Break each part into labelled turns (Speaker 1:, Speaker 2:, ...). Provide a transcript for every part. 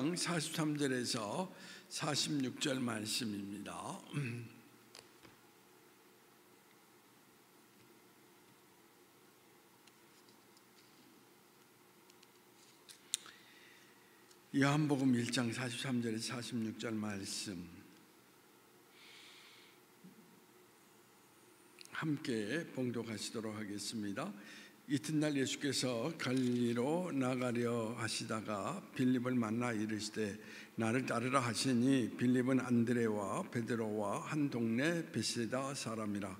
Speaker 1: 43절에서 46절 말씀입니다. 요한복음 1장 43절에서 46절 말씀 함께 봉독하시도록 하겠습니다. 이튿날 예수께서 갈릴리로 나가려 하시다가 빌립을 만나 이르시되 나를 따르라 하시니 빌립은 안드레와 베드로와 한 동네 베세다 사람이라.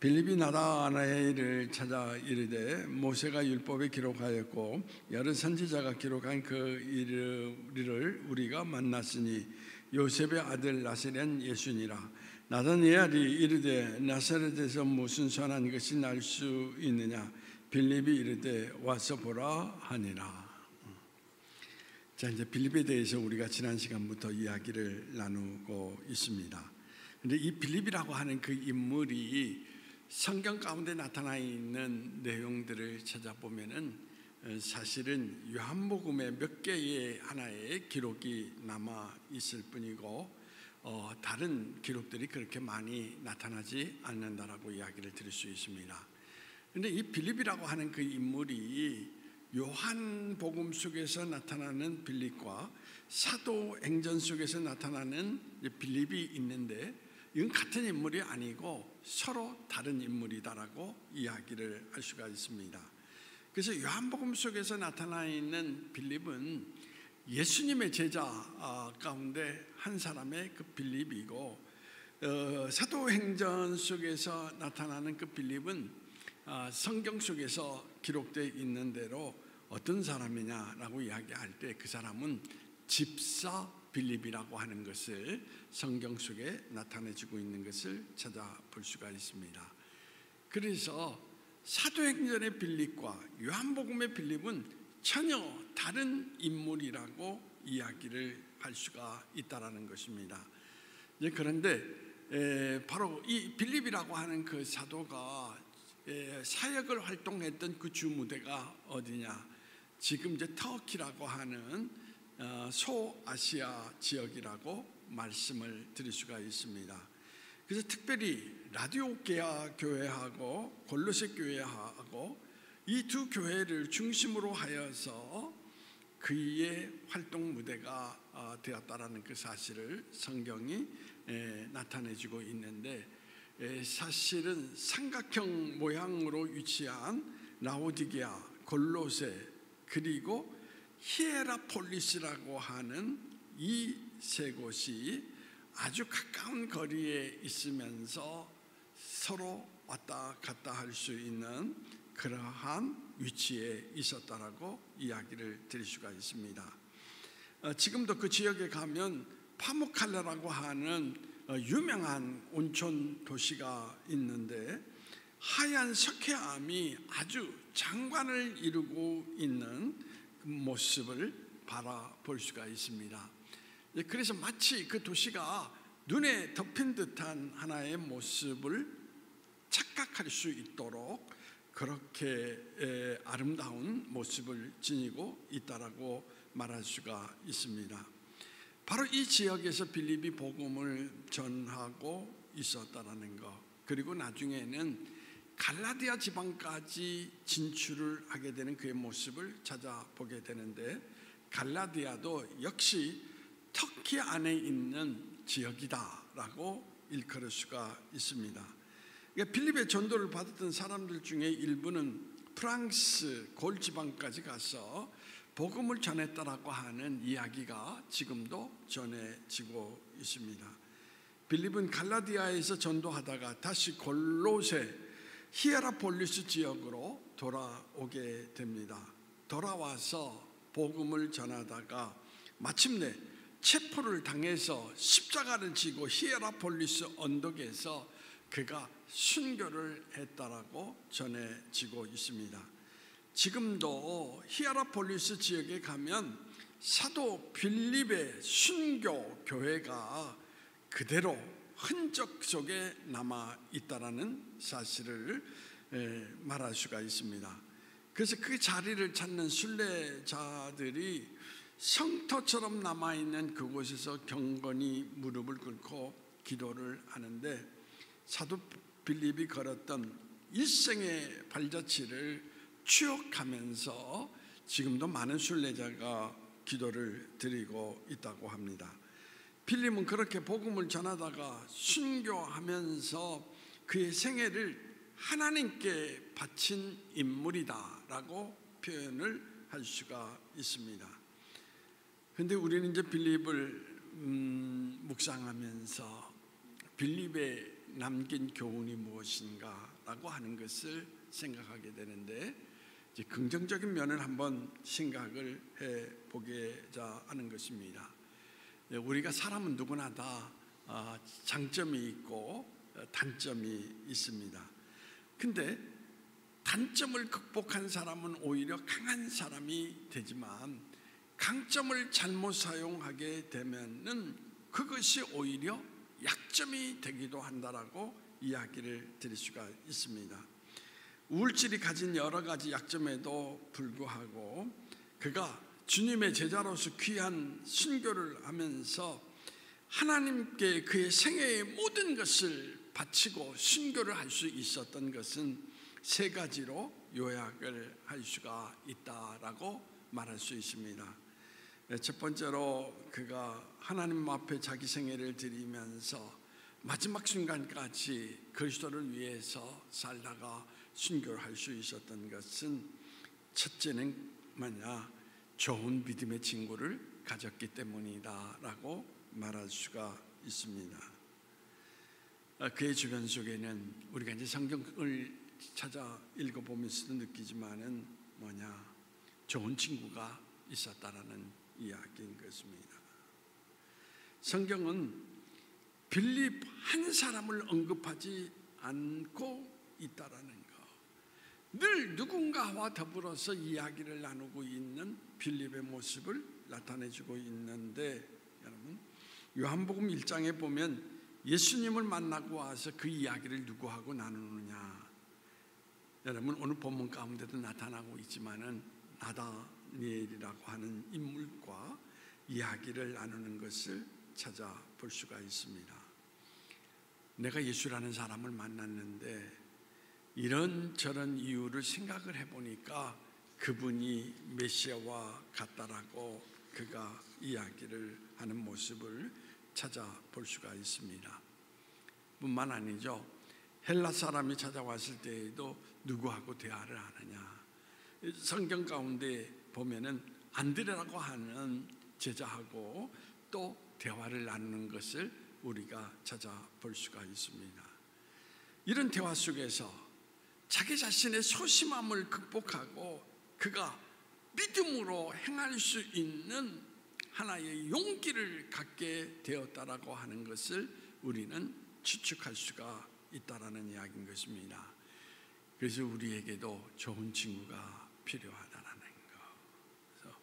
Speaker 1: 빌립이 나다나엘을 찾아 이르되 모세가 율법에 기록하였고 여러 선지자가 기록한 그 이르를 우리가 만났으니 요셉의 아들 나사렛 예수니라. 나다나엘이 이르되 나사렛에서 무슨 선한 것이 날 수 있느냐. 빌립이 이르되 와서 보라 하니라. 자, 이제 빌립에 대해서 우리가 지난 시간부터 이야기를 나누고 있습니다. 그런데 이 빌립이라고 하는 그 인물이 성경 가운데 나타나 있는 내용들을 찾아보면은 사실은 요한복음의 몇 개의 하나의 기록이 남아 있을 뿐이고 다른 기록들이 그렇게 많이 나타나지 않는다라고 이야기를 드릴 수 있습니다. 그런데 이 빌립이라고 하는 그 인물이 요한복음 속에서 나타나는 빌립과 사도행전 속에서 나타나는 빌립이 있는데 이건 같은 인물이 아니고 서로 다른 인물이다라고 이야기를 할 수가 있습니다. 그래서 요한복음 속에서 나타나 있는 빌립은 예수님의 제자 가운데 한 사람의 그 빌립이고 사도행전 속에서 나타나는 그 빌립은 성경 속에서 기록되어 있는 대로 어떤 사람이냐라고 이야기할 때 그 사람은 집사 빌립이라고 하는 것을 성경 속에 나타내주고 있는 것을 찾아볼 수가 있습니다. 그래서 사도행전의 빌립과 요한복음의 빌립은 전혀 다른 인물이라고 이야기를 할 수가 있다는 것입니다. 그런데 바로 이 빌립이라고 하는 그 사도가 사역을 활동했던 그 주무대가 어디냐? 지금 이제 터키라고 하는 소아시아 지역이라고 말씀을 드릴 수가 있습니다. 그래서 특별히 라디오게아 교회하고 골로새 교회하고 이 두 교회를 중심으로 하여서 그의 활동 무대가 되었다라는 그 사실을 성경이 나타내주고 있는데 사실은 삼각형 모양으로 위치한 라오디게아, 골로새 그리고 히에라폴리스라고 하는 이 세 곳이 아주 가까운 거리에 있으면서 서로 왔다 갔다 할 수 있는 그러한 위치에 있었다라고 이야기를 드릴 수가 있습니다. 지금도 그 지역에 가면 파무칼레라고 하는 유명한 온천 도시가 있는데 하얀 석회암이 아주 장관을 이루고 있는 그 모습을 바라볼 수가 있습니다. 그래서 마치 그 도시가 눈에 덮인 듯한 하나의 모습을 착각할 수 있도록 그렇게 아름다운 모습을 지니고 있다라고 말할 수가 있습니다. 바로 이 지역에서 빌립이 복음을 전하고 있었다라는 것, 그리고 나중에는 갈라디아 지방까지 진출을 하게 되는 그의 모습을 찾아보게 되는데 갈라디아도 역시 터키 안에 있는 지역이다라고 일컬을 수가 있습니다. 그러니까 빌립의 전도를 받았던 사람들 중에 일부는 프랑스 골 지방까지 가서 복음을 전했다라고 하는 이야기가 지금도 전해지고 있습니다. 빌립은 갈라디아에서 전도하다가 다시 골로새 히에라폴리스 지역으로 돌아오게 됩니다. 돌아와서 복음을 전하다가 마침내 체포를 당해서 십자가를 지고 히에라폴리스 언덕에서 그가 순교를 했다라고 전해지고 있습니다. 지금도 히에라폴리스 지역에 가면 사도 빌립의 순교 교회가 그대로 흔적 속에 남아 있다라는 사실을 말할 수가 있습니다. 그래서 그 자리를 찾는 순례자들이 성터처럼 남아있는 그곳에서 경건히 무릎을 꿇고 기도를 하는데, 사도 빌립이 걸었던 일생의 발자취를 추억하면서 지금도 많은 순례자가 기도를 드리고 있다고 합니다. 빌립은 그렇게 복음을 전하다가 순교하면서 그의 생애를 하나님께 바친 인물이다라고 표현을 할 수가 있습니다. 그런데 우리는 이제 빌립을 묵상하면서 빌립의 남긴 교훈이 무엇인가라고 하는 것을 생각하게 되는데, 이제 긍정적인 면을 한번 생각을 해보고자 하는 것입니다. 우리가 사람은 누구나 다 장점이 있고 단점이 있습니다. 근데 단점을 극복한 사람은 오히려 강한 사람이 되지만, 강점을 잘못 사용하게 되면은 그것이 오히려 약점이 되기도 한다라고 이야기를 드릴 수가 있습니다. 우울증이 가진 여러 가지 약점에도 불구하고 그가 주님의 제자로서 귀한 순교를 하면서 하나님께 그의 생애의 모든 것을 바치고 순교를 할 수 있었던 것은 세 가지로 요약을 할 수가 있다라고 말할 수 있습니다. 첫 번째로 그가 하나님 앞에 자기 생애를 드리면서 마지막 순간까지 그리스도를 위해서 살다가 순교를 할 수 있었던 것은, 첫째는 좋은 믿음의 친구를 가졌기 때문이다라고 말할 수가 있습니다. 그의 주변 속에는 우리가 이제 성경을 찾아 읽어보면서도 느끼지만은 좋은 친구가 있었다라는 이야기인 것입니다. 성경은 빌립 한 사람을 언급하지 않고 있다라는 것, 늘 누군가와 더불어서 이야기를 나누고 있는 빌립의 모습을 나타내주고 있는데, 여러분, 요한복음 1장에 보면 예수님을 만나고 와서 그 이야기를 누구하고 나누느냐? 여러분, 오늘 본문 가운데도 나타나고 있지만은 나다니엘이라고 하는 인물과 이야기를 나누는 것을 찾아볼 수가 있습니다. 내가 예수라는 사람을 만났는데 이런저런 이유를 생각을 해보니까 그분이 메시아와 같다라고 그가 이야기를 하는 모습을 찾아볼 수가 있습니다. 뿐만 아니죠, 헬라 사람이 찾아왔을 때에도 누구하고 대화를 하느냐? 성경 가운데 보면은 안드레라고 하는 제자하고 또 대화를 나누는 것을 우리가 찾아볼 수가 있습니다. 이런 대화 속에서 자기 자신의 소심함을 극복하고 그가 믿음으로 행할 수 있는 하나의 용기를 갖게 되었다라고 하는 것을 우리는 추측할 수가 있다라는 이야기인 것입니다. 그래서 우리에게도 좋은 친구가 필요하다라는 것. 그래서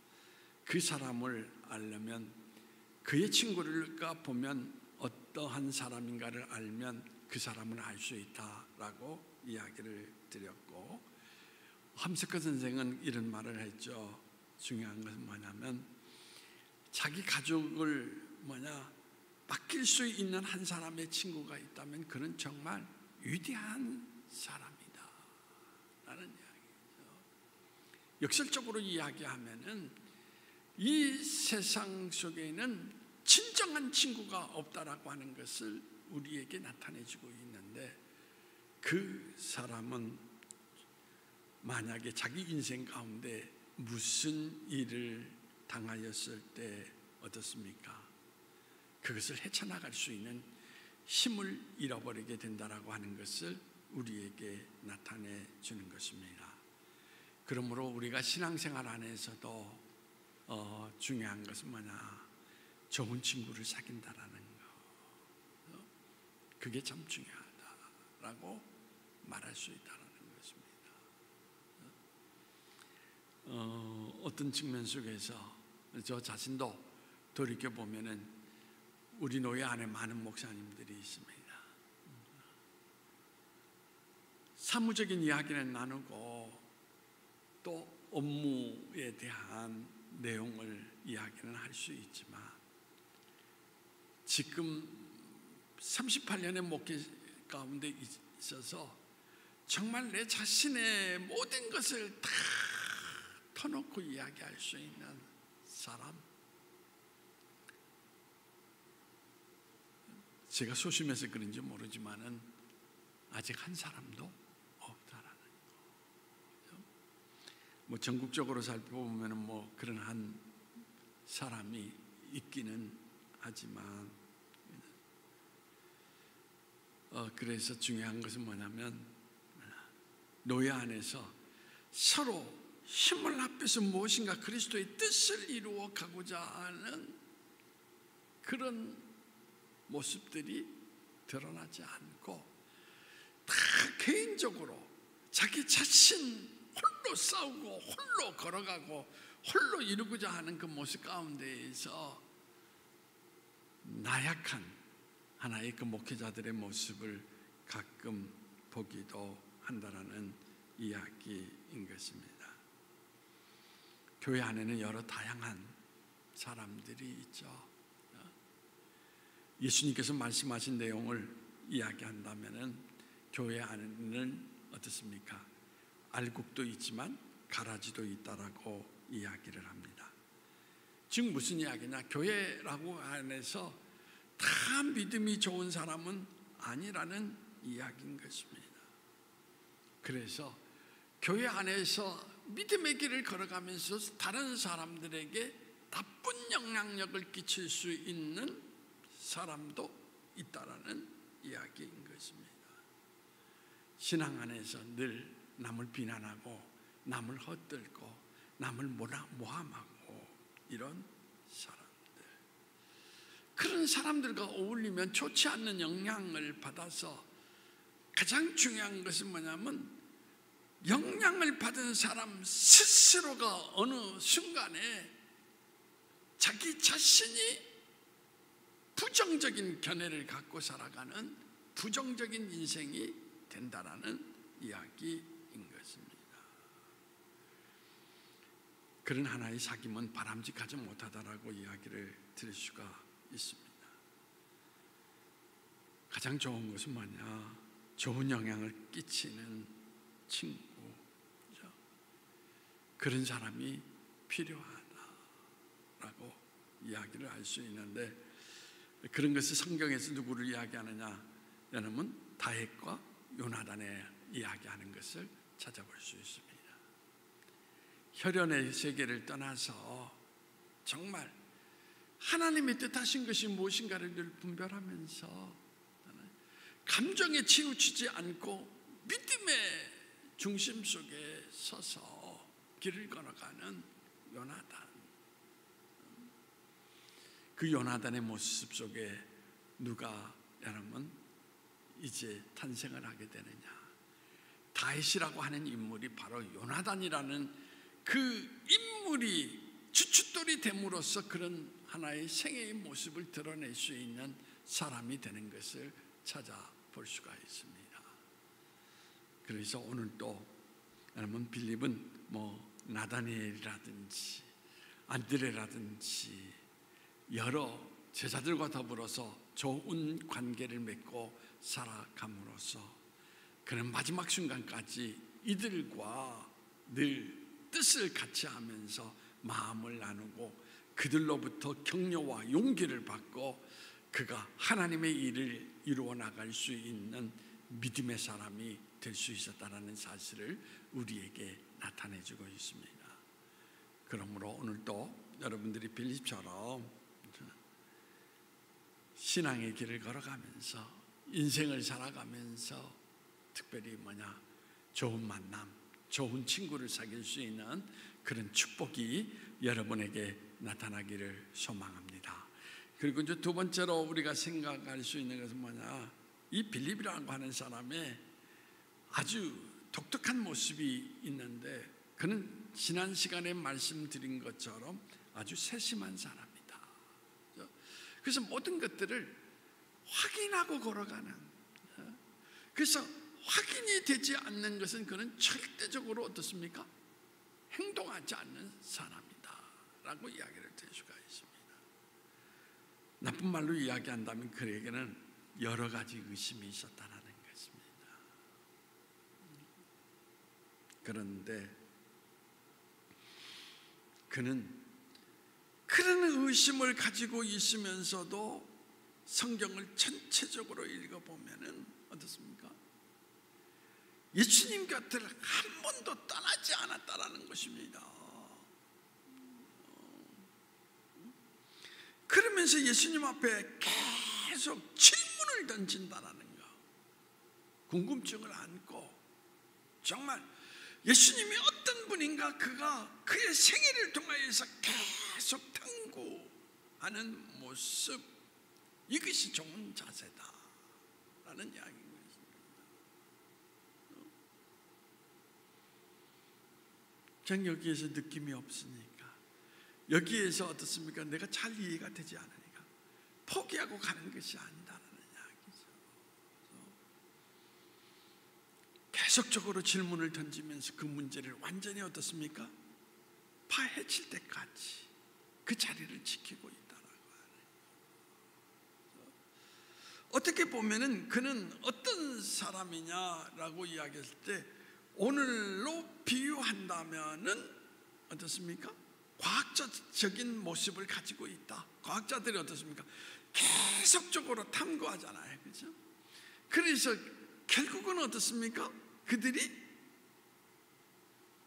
Speaker 1: 그 사람을 알려면, 그의 친구를가 보면 어떠한 사람인가를 알면 그 사람을 알 수 있다라고 이야기를 드렸고, 함석헌 선생은 이런 말을 했죠. 중요한 것은 뭐냐면, 자기 가족을 맡길 수 있는 한 사람의 친구가 있다면 그는 정말 위대한 사람이다 라는 이야기죠. 역설적으로 이야기하면은 이 세상 속에는 진정한 친구가 없다라고 하는 것을 우리에게 나타내주고 있는데, 그 사람은 만약에 자기 인생 가운데 무슨 일을 당하였을 때 어떻습니까? 그것을 헤쳐나갈 수 있는 힘을 잃어버리게 된다라고 하는 것을 우리에게 나타내 주는 것입니다. 그러므로 우리가 신앙생활 안에서도 중요한 것은 좋은 친구를 사귄다라는 거, 그게 참 중요하다라고 말할 수 있다는 것입니다. 어떤 측면 속에서 저 자신도 돌이켜보면은 우리 노예 안에 많은 목사님들이 있습니다. 사무적인 이야기는 나누고 또 업무에 대한 내용을 이야기는 할 수 있지만 지금 38년의 목회 가운데 있어서 정말 내 자신의 모든 것을 다 터놓고 이야기할 수 있는 사람, 제가 소심해서 그런지 모르지만은 아직 한 사람도 없다라는 거. 뭐 전국적으로 살펴보면은 뭐 그런 한 사람이 있기는 하지만, 그래서 중요한 것은 뭐냐면 노예 안에서 서로 힘을 합해서 무엇인가 그리스도의 뜻을 이루어 가고자 하는 그런 모습들이 드러나지 않고 다 개인적으로 자기 자신 홀로 싸우고 홀로 걸어가고 홀로 이루고자 하는 그 모습 가운데에서 나약한 하나의 그 목회자들의 모습을 가끔 보기도 한다라는 이야기인 것입니다. 교회 안에는 여러 다양한 사람들이 있죠. 예수님께서 말씀하신 내용을 이야기한다면은 교회 안에는 어떻습니까? 알곡도 있지만 가라지도 있다라고 이야기를 합니다. 즉 무슨 이야기냐? 교회라고 안에서 다 믿음이 좋은 사람은 아니라는 이야기인 것입니다. 그래서 교회 안에서 믿음의 길을 걸어가면서 다른 사람들에게 나쁜 영향력을 끼칠 수 있는 사람도 있다라는 이야기인 것입니다. 신앙 안에서 늘 남을 비난하고 남을 헛들고 남을 모함하고 이런 사람들, 그런 사람들과 어울리면 좋지 않는 영향을 받아서 가장 중요한 것은 뭐냐면 영향을 받은 사람 스스로가 어느 순간에 자기 자신이 부정적인 견해를 갖고 살아가는 부정적인 인생이 된다라는 이야기인 것입니다. 그런 하나의 사귐은 바람직하지 못하다라고 이야기를 드릴 수가 있습니다. 가장 좋은 것은 뭐냐? 좋은 영향을 끼치는 친구, 그런 사람이 필요하다라고 이야기를 할 수 있는데, 그런 것을 성경에서 누구를 이야기하느냐? 여러분 다윗과 요나단의 이야기하는 것을 찾아볼 수 있습니다. 혈연의 세계를 떠나서 정말 하나님의 뜻하신 것이 무엇인가를 늘 분별하면서 감정에 치우치지 않고 믿음의 중심 속에 서서 길을 걸어가는 요나단, 그 요나단의 모습 속에 누가 여러분 이제 탄생을 하게 되느냐? 다윗이라고 하는 인물이 바로 요나단이라는 그 인물이 주춧돌이 됨으로써 그런 하나의 생애의 모습을 드러낼 수 있는 사람이 되는 것을 찾아볼 수가 있습니다. 그래서 오늘 또 여러분 빌립은 뭐 나다니엘이라든지 안드레라든지 여러 제자들과 더불어서 좋은 관계를 맺고 살아감으로써 그는 마지막 순간까지 이들과 늘 뜻을 같이 하면서 마음을 나누고 그들로부터 격려와 용기를 받고 그가 하나님의 일을 이루어 나갈 수 있는 믿음의 사람이 될 수 있었다는 사실을 우리에게 나타내주고 있습니다. 그러므로 오늘도 여러분들이 빌립처럼 신앙의 길을 걸어가면서 인생을 살아가면서 특별히 뭐냐? 좋은 만남, 좋은 친구를 사귈 수 있는 그런 축복이 여러분에게 나타나기를 소망합니다. 그리고 이제 두 번째로 우리가 생각할 수 있는 것은 뭐냐? 이 빌립이라고 하는 사람의 아주 독특한 모습이 있는데 그는 지난 시간에 말씀드린 것처럼 아주 세심한 사람이다. 그래서 모든 것들을 확인하고 걸어가는, 그래서 확인이 되지 않는 것은 그는 절대적으로 어떻습니까? 행동하지 않는 사람이다. 라고 이야기를 드릴 수가 있습니다. 나쁜 말로 이야기한다면 그에게는 여러 가지 의심이 있었다는 것입니다. 그런데 그는 그런 의심을 가지고 있으면서도 성경을 전체적으로 읽어보면 어떻습니까? 예수님 곁을 한 번도 떠나지 않았다라는 것입니다. 그러면서 예수님 앞에 계속 질문을 던진다라는 거, 궁금증을 안고 정말 예수님이 어떤 분인가 그가 그의 생애를 통하여서 계속 탐구하는 모습, 이것이 좋은 자세다라는 이야기인 것입니다. 전 여기에서 느낌이 없으니까, 여기에서 어떻습니까? 내가 잘 이해가 되지 않으니까 포기하고 가는 것이 아니다라는 이야기죠. 계속적으로 질문을 던지면서 그 문제를 완전히 어떻습니까? 파헤칠 때까지 그 자리를 지키고 있다라고 하는. 어떻게 보면은 그는 어떤 사람이냐라고 이야기했을 때 오늘로 비유한다면은 어떻습니까? 과학적인 모습을 가지고 있다. 과학자들이 어떻습니까? 계속적으로 탐구하잖아요, 그렇죠? 그래서 결국은 어떻습니까? 그들이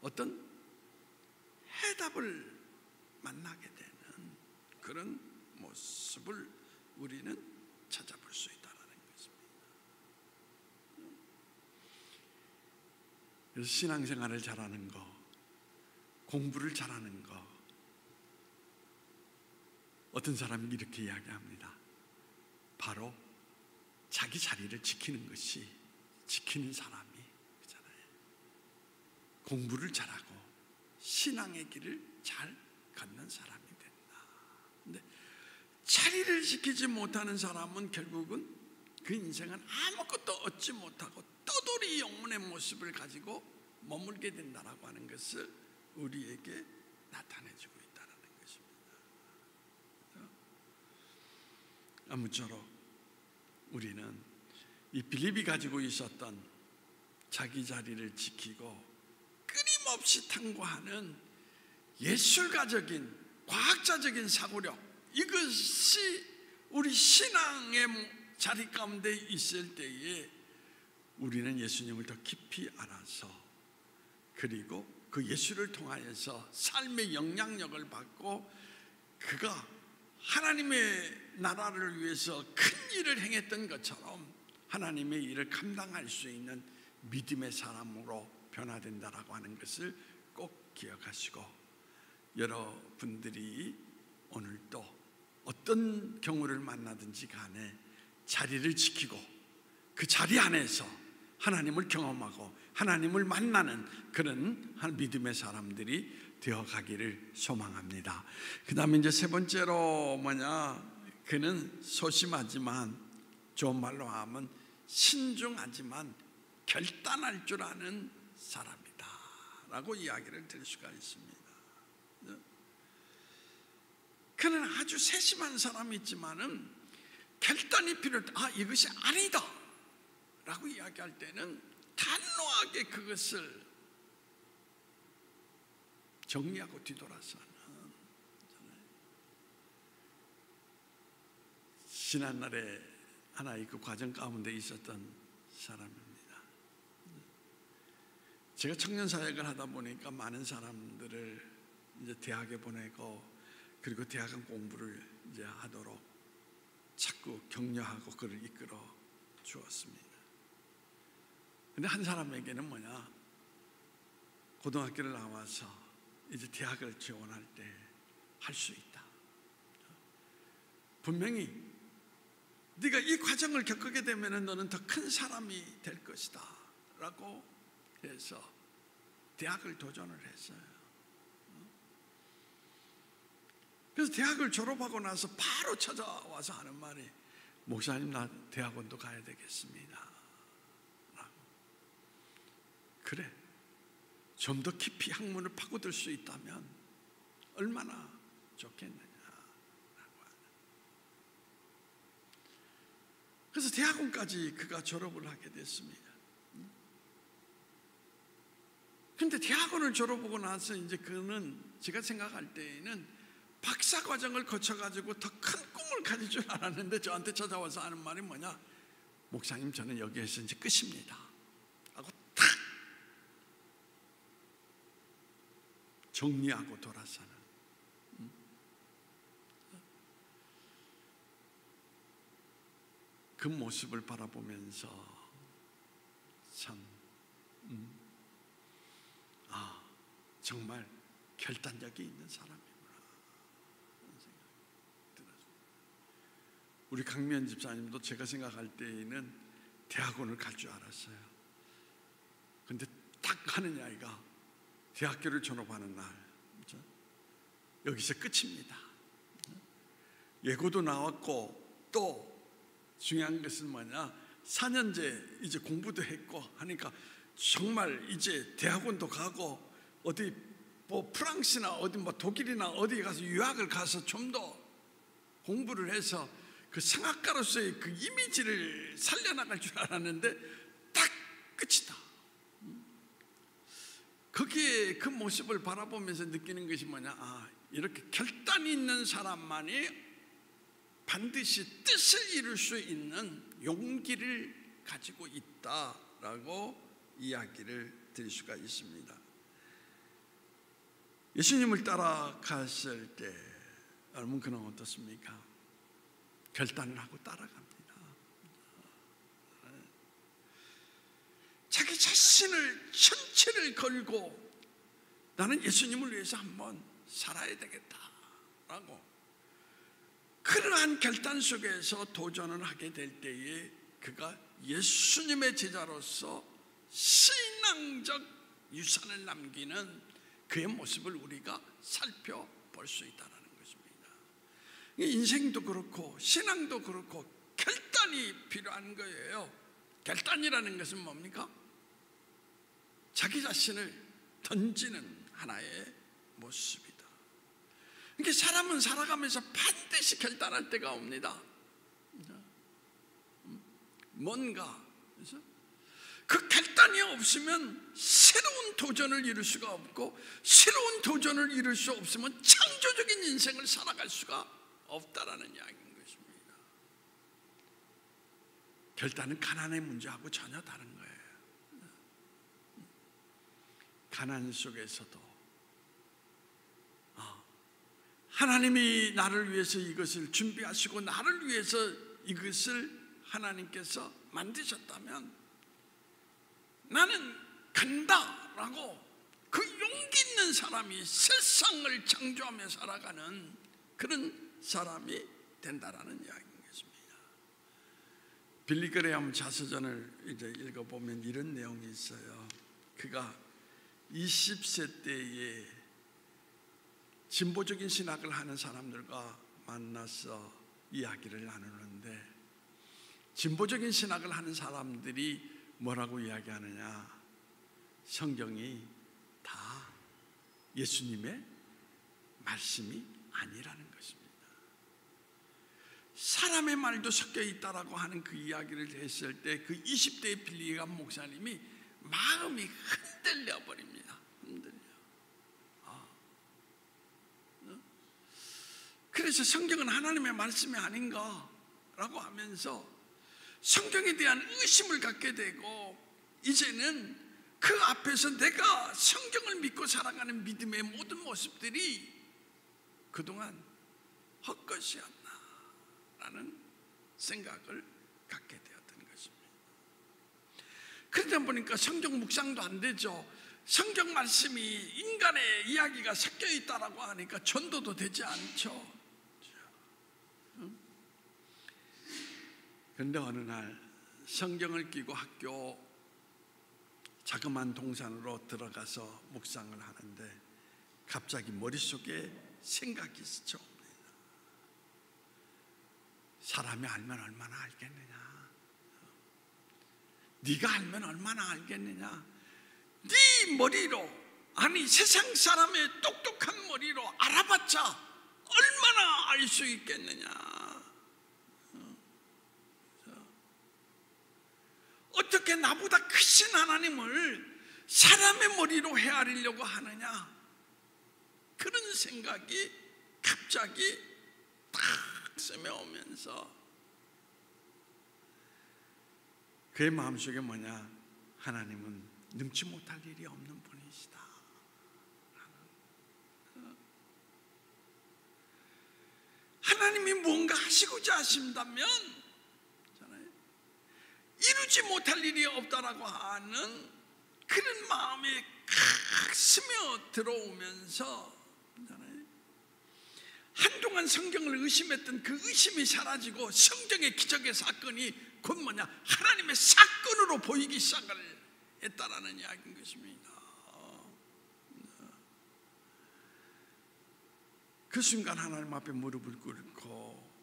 Speaker 1: 어떤 해답을 만나게 되는 그런 모습을 우리는 찾아볼 수 있다는 것입니다. 그래서 신앙생활을 잘하는 거, 공부를 잘하는 거, 어떤 사람이 이렇게 이야기합니다. 바로 자기 자리를 지키는 것이, 지키는 사람이 그잖아요. 공부를 잘하고 신앙의 길을 잘 걷는 사람이 된다. 근데 자리를 지키지 못하는 사람은 결국은 그 인생은 아무것도 얻지 못하고 떠돌이 영혼의 모습을 가지고 머물게 된다라고 하는 것을 우리에게 나타내주고 있다는 것입니다. 아무쪼록 우리는 이 빌립이 가지고 있었던 자기 자리를 지키고 끊임없이 탐구하는 예술가적인, 과학자적인 사고력, 이것이 우리 신앙의 자리 가운데 있을 때에 우리는 예수님을 더 깊이 알아서, 그리고 그 예수를 통하여서 삶의 영향력을 받고 그가 하나님의 나라를 위해서 큰 일을 행했던 것처럼 하나님의 일을 감당할 수 있는 믿음의 사람으로 변화된다라고 하는 것을 꼭 기억하시고, 여러분들이 오늘도 어떤 경우를 만나든지 간에 자리를 지키고 그 자리 안에서 하나님을 경험하고 하나님을 만나는 그런 한 믿음의 사람들이 되어가기를 소망합니다. 그 다음에 이제 세 번째로 그는 소심하지만, 좋은 말로 하면 신중하지만 결단할 줄 아는 사람이다 라고 이야기를 드릴 수가 있습니다. 그는 아주 세심한 사람이 있지만은 결단이 필요하다, 이것이 아니다 라고 이야기할 때는 단호하게 그것을 정리하고 뒤돌아서는, 지난날에 하나의 그 과정 가운데 있었던 사람입니다. 제가 청년 사역을 하다 보니까 많은 사람들을 이제 대학에 보내고, 그리고 대학원 공부를 이제 하도록 자꾸 격려하고 그를 이끌어 주었습니다. 근데 한 사람에게는 고등학교를 나와서 이제 대학을 지원할 때 할 수 있다. 분명히 네가 이 과정을 겪게 되면 너는 더 큰 사람이 될 것이다 라고 해서 대학을 도전을 했어요. 그래서 대학을 졸업하고 나서 바로 찾아와서 하는 말이, 목사님 나 대학원도 가야 되겠습니다 라고. 그래, 좀 더 깊이 학문을 파고들 수 있다면 얼마나 좋겠느냐라고 하는. 그래서 대학원까지 그가 졸업을 하게 됐습니다. 근데 대학원을 졸업하고 나서 이제 그는 제가 생각할 때에는 박사 과정을 거쳐가지고 더 큰 꿈을 가질 줄 알았는데 저한테 찾아와서 하는 말이 뭐냐? 목사님, 저는 여기에서 이제 끝입니다 하고 탁 정리하고 돌아서는. 그 모습을 바라보면서 참 정말 결단력이 있는 사람이구나 하는 생각이 들었어요. 우리 강미연 집사님도 제가 생각할 때에는 대학원을 갈 줄 알았어요. 근데 딱 하는 아이가 대학교를 졸업하는 날, 그렇죠? 여기서 끝입니다. 예고도 나왔고 또 중요한 것은 뭐냐, 4년제 이제 공부도 했고 하니까 정말 이제 대학원도 가고 어디 뭐 프랑스나 어디 뭐 독일이나 어디 가서 유학을 가서 좀 더 공부를 해서 그 성악가로서의 그 이미지를 살려나갈 줄 알았는데 딱 끝이다. 거기에 그 모습을 바라보면서 느끼는 것이 뭐냐, 이렇게 결단이 있는 사람만이 반드시 뜻을 이룰 수 있는 용기를 가지고 있다라고 이야기를 드릴 수가 있습니다. 예수님을 따라갔을 때 여러분 그는 어떻습니까? 결단을 하고 따라갑니다. 자기 자신을 전체를 걸고 나는 예수님을 위해서 한번 살아야 되겠다라고 그러한 결단 속에서 도전을 하게 될 때에 그가 예수님의 제자로서 신앙적 유산을 남기는 그의 모습을 우리가 살펴볼 수 있다는 것입니다. 인생도 그렇고 신앙도 그렇고 결단이 필요한 거예요. 결단이라는 것은 뭡니까? 자기 자신을 던지는 하나의 모습이다. 그러니까 사람은 살아가면서 반드시 결단할 때가 옵니다. 뭔가 그래서 그 결단이 없으면 새로운 도전을 이룰 수가 없고, 새로운 도전을 이룰 수 없으면 창조적인 인생을 살아갈 수가 없다라는 이야기인 것입니다. 결단은 가난의 문제하고 전혀 다른 거예요. 가난 속에서도 하나님이 나를 위해서 이것을 준비하시고 나를 위해서 이것을 하나님께서 만드셨다면 나는 간다라고 그 용기 있는 사람이 세상을 창조하며 살아가는 그런 사람이 된다라는 이야기인 것입니다. 빌리 그레엄 자서전을 이제 읽어보면 이런 내용이 있어요. 그가 20세 때에 진보적인 신학을 하는 사람들과 만나서 이야기를 나누는데, 진보적인 신학을 하는 사람들이 뭐라고 이야기하느냐, 성경이 다 예수님의 말씀이 아니라는 것입니다. 사람의 말도 섞여 있다라고 하는 그 이야기를 했을 때 그 20대의 빌리감 목사님이 마음이 흔들려 버립니다. 흔들려. 그래서 성경은 하나님의 말씀이 아닌가라고 하면서 성경에 대한 의심을 갖게 되고, 이제는 그 앞에서 내가 성경을 믿고 살아가는 믿음의 모든 모습들이 그동안 헛것이었나라는 생각을 갖게 되었던 것입니다. 그러다 보니까 성경 묵상도 안 되죠. 성경 말씀이 인간의 이야기가 섞여 있다라고 하니까 전도도 되지 않죠. 그런데 어느 날 성경을 끼고 학교 자그마한 동산으로 들어가서 묵상을 하는데 갑자기 머릿속에 생각이 스쳐옵니다. 사람이 알면 얼마나 알겠느냐, 네가 알면 얼마나 알겠느냐, 네 머리로, 아니 세상 사람의 똑똑한 머리로 알아봤자 얼마나 알 수 있겠느냐. 어떻게 나보다 크신 하나님을 사람의 머리로 헤아리려고 하느냐. 그런 생각이 갑자기 탁 스며오면서 그의 마음속에 뭐냐, 하나님은 능치 못할 일이 없는 분이시다. 하나님이 뭔가 하시고자 하신다면 이루지 못할 일이 없다라고 하는 그런 마음이 칵 스며 들어오면서 한동안 성경을 의심했던 그 의심이 사라지고 성경의 기적의 사건이 곧 뭐냐, 하나님의 사건으로 보이기 시작을 했다라는 이야기인 것입니다. 그 순간 하나님 앞에 무릎을 꿇고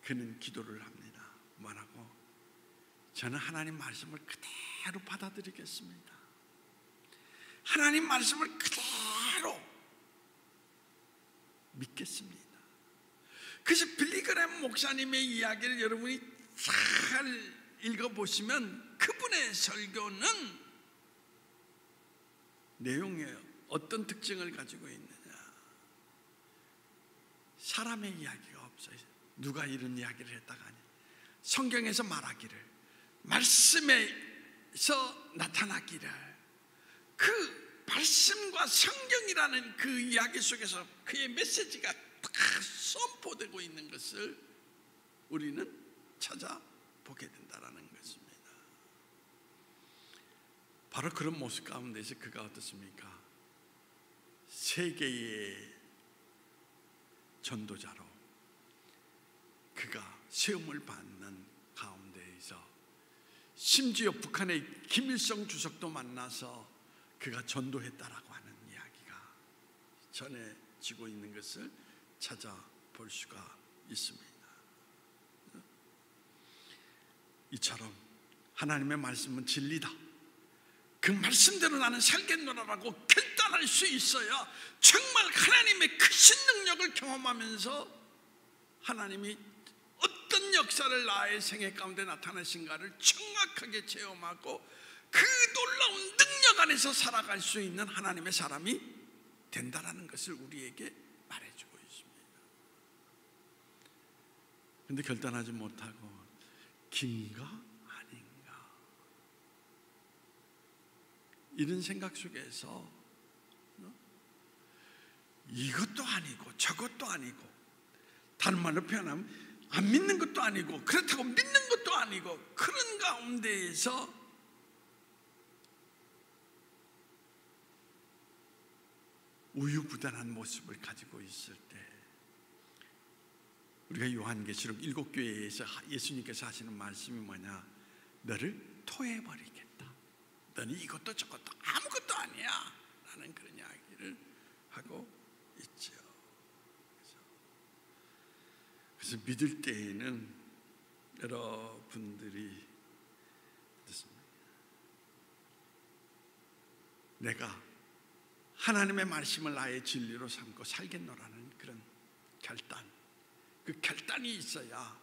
Speaker 1: 그는 기도를 합니다. 뭐라고? 저는 하나님 말씀을 그대로 받아들이겠습니다. 하나님 말씀을 그대로 믿겠습니다. 그래서 빌리그램 목사님의 이야기를 여러분이 잘 읽어보시면 그분의 설교는 내용에 어떤 특징을 가지고 있느냐, 사람의 이야기가 없어요. 누가 이런 이야기를 했다가 아니에요. 성경에서 말하기를, 말씀에서 나타나기를, 그 말씀과 성경이라는 그 이야기 속에서 그의 메시지가 다 선포되고 있는 것을 우리는 찾아보게 된다는 것입니다. 바로 그런 모습 가운데서 그가 어떻습니까? 세계의 전도자로 그가 시험을 받는 가운데에서 심지어 북한의 김일성 주석도 만나서 그가 전도했다라고 하는 이야기가 전해지고 있는 것을 찾아볼 수가 있습니다. 이처럼 하나님의 말씀은 진리다, 그 말씀대로 나는 살겠노라라고 결단할 수 있어야 정말 하나님의 크신 능력을 경험하면서 하나님이 어떤 역사를 나의 생애 가운데 나타나신가를 정확하게 체험하고 그 놀라운 능력 안에서 살아갈 수 있는 하나님의 사람이 된다라는 것을 우리에게 말해주고 있습니다. 그런데 결단하지 못하고 긴가 아닌가 이런 생각 속에서 이것도 아니고 저것도 아니고, 다른 말로 표현하면 안 믿는 것도 아니고 그렇다고 믿는 것도 아니고, 그런 가운데에서 우유부단한 모습을 가지고 있을 때 우리가 요한계시록 7교회에서 예수님께서 하시는 말씀이 뭐냐, 너를 토해버리겠다, 너는 이것도 저것도 아무것도 아니야 라는 그런 이야기를 하고 있죠. 그래서 믿을 때에는 여러분들이 내가 하나님의 말씀을 나의 진리로 삼고 살겠노라는 그런 결단, 그 결단이 있어야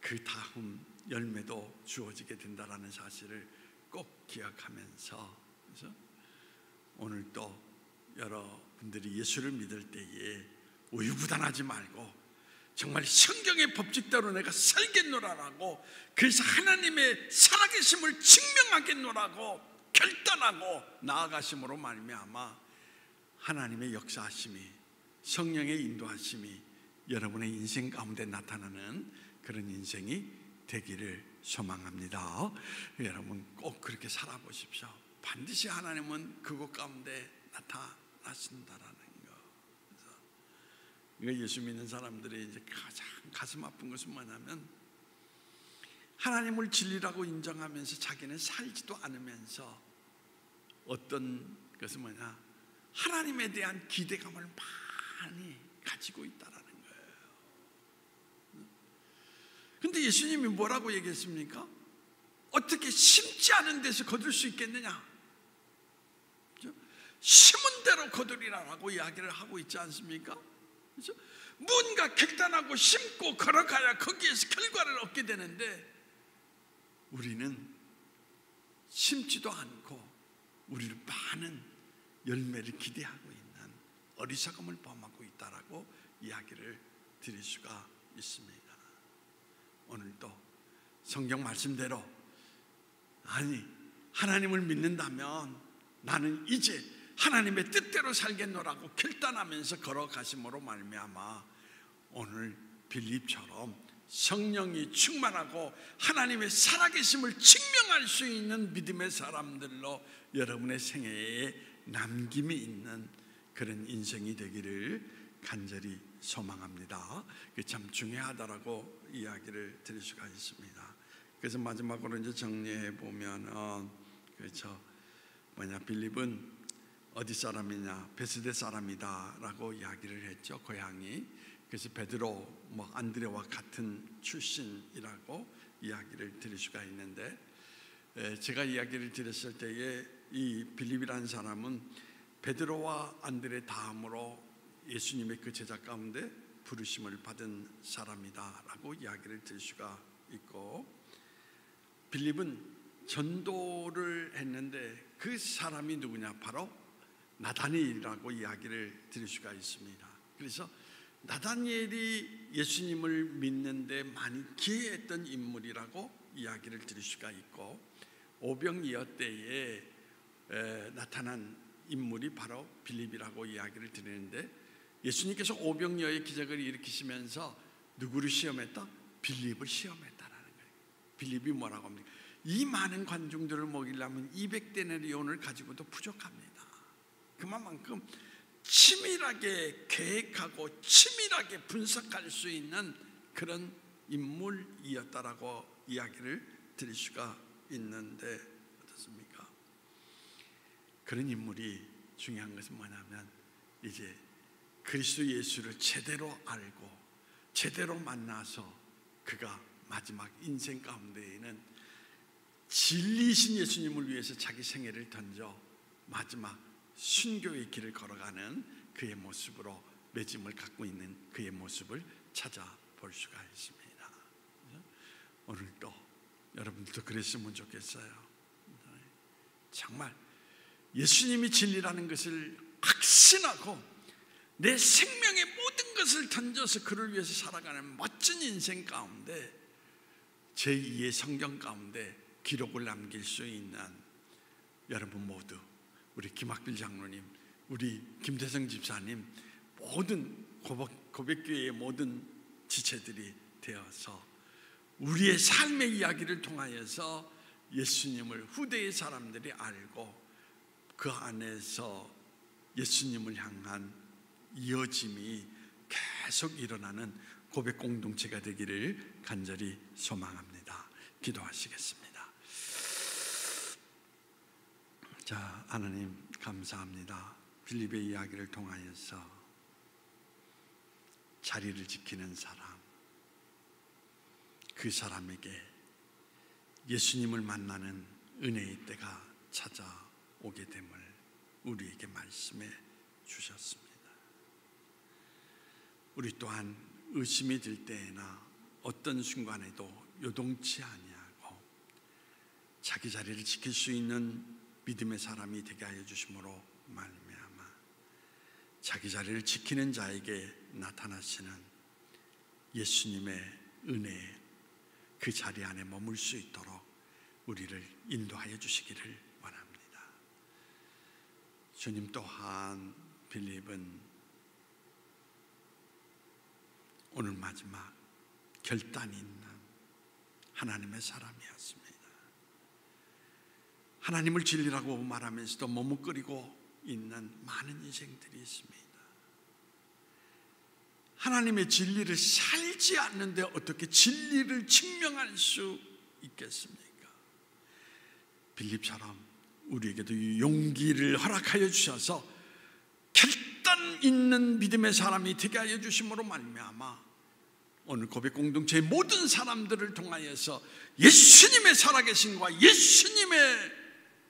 Speaker 1: 그 다음 열매도 주어지게 된다라는 사실을 꼭 기억하면서, 그래서 오늘도 여러분들이 예수를 믿을 때에 우유부단하지 말고 정말 성경의 법칙대로 내가 살겠노라라고, 그래서 하나님의 살아계심을 증명하겠노라고 결단하고 나아가심으로 말미암아 하나님의 역사하심이, 성령의 인도하심이 여러분의 인생 가운데 나타나는 그런 인생이 되기를 소망합니다. 여러분 꼭 그렇게 살아보십시오. 반드시 하나님은 그곳 가운데 나타나신다라는 거. 그래서 예수 믿는 사람들이 이제 가장 가슴 아픈 것은 뭐냐면, 하나님을 진리라고 인정하면서 자기는 살지도 않으면서 어떤 것은 뭐냐, 하나님에 대한 기대감을 많이 가지고 있다라는 거예요. 그런데 예수님이 뭐라고 얘기했습니까? 어떻게 심지 않은 데서 거둘 수 있겠느냐? 심은 대로 거두리라고 이야기를 하고 있지 않습니까? 그래서 뭔가 결단하고 심고 걸어가야 거기에서 결과를 얻게 되는데, 우리는 심지도 않고 우리는 많은 열매를 기대하고 있는 어리석음을 범하고 있다라고 이야기를 드릴 수가 있습니다. 오늘도 성경 말씀대로, 아니 하나님을 믿는다면 나는 이제 하나님의 뜻대로 살겠노라고 결단하면서 걸어가심으로 말미암아 오늘 빌립처럼 성령이 충만하고 하나님의 살아계심을 증명할 수 있는 믿음의 사람들로 여러분의 생애에 남김이 있는 그런 인생이 되기를 간절히 소망합니다. 그게 참 중요하다라고 이야기를 드릴 수가 있습니다. 그래서 마지막으로 이제 정리해 보면, 그렇죠, 빌립은 어디 사람이냐, 베스데 사람이다라고 이야기를 했죠. 고향이. 그래서 베드로, 안드레와 같은 출신이라고 이야기를 드릴 수가 있는데, 제가 이야기를 드렸을 때에 이 빌립이라는 사람은 베드로와 안드레 다음으로 예수님의 그 제자 가운데 부르심을 받은 사람이다라고 이야기를 드릴 수가 있고, 빌립은 전도를 했는데 그 사람이 누구냐, 바로 나다니엘이라고 이야기를 드릴 수가 있습니다. 그래서 나다니엘이 예수님을 믿는데 많이 기여했던 인물이라고 이야기를 드릴 수가 있고, 오병이어 때에 나타난 인물이 바로 빌립이라고 이야기를 드리는데, 예수님께서 오병이어의 기적을 일으키시면서 누구를 시험했다? 빌립을 시험했다라는 거예요. 빌립이 뭐라고 합니까? 이 많은 관중들을 먹이려면 200데나리온을 가지고도 부족합니다. 그만큼 치밀하게 계획하고 치밀하게 분석할 수 있는 그런 인물이었다라고 이야기를 드릴 수가 있는데 어떻습니까? 그런 인물이 중요한 것은 뭐냐면, 이제 그리스도 예수를 제대로 알고 제대로 만나서 그가 마지막 인생 가운데에는 진리이신 예수님을 위해서 자기 생애를 던져 마지막 순교의 길을 걸어가는 그의 모습으로 맺음을 갖고 있는 그의 모습을 찾아볼 수가 있습니다. 오늘도 여러분들도 그랬으면 좋겠어요. 정말 예수님이 진리라는 것을 확신하고 내 생명의 모든 것을 던져서 그를 위해서 살아가는 멋진 인생 가운데 제2의 성경 가운데 기록을 남길 수 있는 여러분 모두, 우리 김학빌 장로님, 우리 김대성 집사님, 모든 고백교회의 모든 지체들이 되어서 우리의 삶의 이야기를 통하여서 예수님을 후대의 사람들이 알고 그 안에서 예수님을 향한 이어짐이 계속 일어나는 고백 공동체가 되기를 간절히 소망합니다. 기도하시겠습니다. 자, 하나님 감사합니다. 빌립의 이야기를 통하여서 자리를 지키는 사람, 그 사람에게 예수님을 만나는 은혜의 때가 찾아오게 됨을 우리에게 말씀해 주셨습니다. 우리 또한 의심이 들 때에나 어떤 순간에도 요동치 아니하고 자기 자리를 지킬 수 있는 믿음의 사람이 되게 하여 주심으로 말미암아 자기 자리를 지키는 자에게 나타나시는 예수님의 은혜, 그 자리 안에 머물 수 있도록 우리를 인도하여 주시기를 원합니다. 주님, 또한 빌립은 오늘 마지막 결단이 있는 하나님의 사람이었습니다. 하나님을 진리라고 말하면서도 머뭇거리고 있는 많은 인생들이 있습니다. 하나님의 진리를 살지 않는데 어떻게 진리를 증명할 수 있겠습니까? 빌립처럼 우리에게도 이 용기를 허락하여 주셔서 결단 있는 믿음의 사람이 되게 하여 주심으로 말미암아 오늘 고백 공동체의 모든 사람들을 통하여서 예수님의 살아계심과 예수님의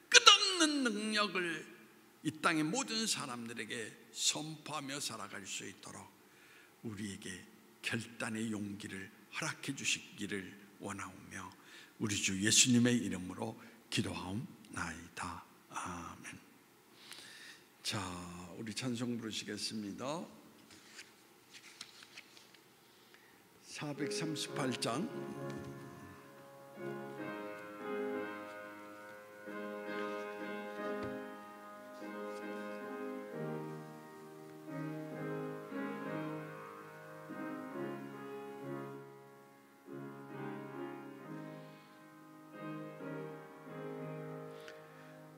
Speaker 1: 끝없는 능력을 이 땅의 모든 사람들에게 선포하며 살아갈 수 있도록 우리에게 결단의 용기를 허락해 주시기를 원하오며 우리 주 예수님의 이름으로 기도하옵나이다. 아멘. 자, 우리 찬송 부르시겠습니다. 438장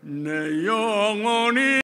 Speaker 1: 내 영혼이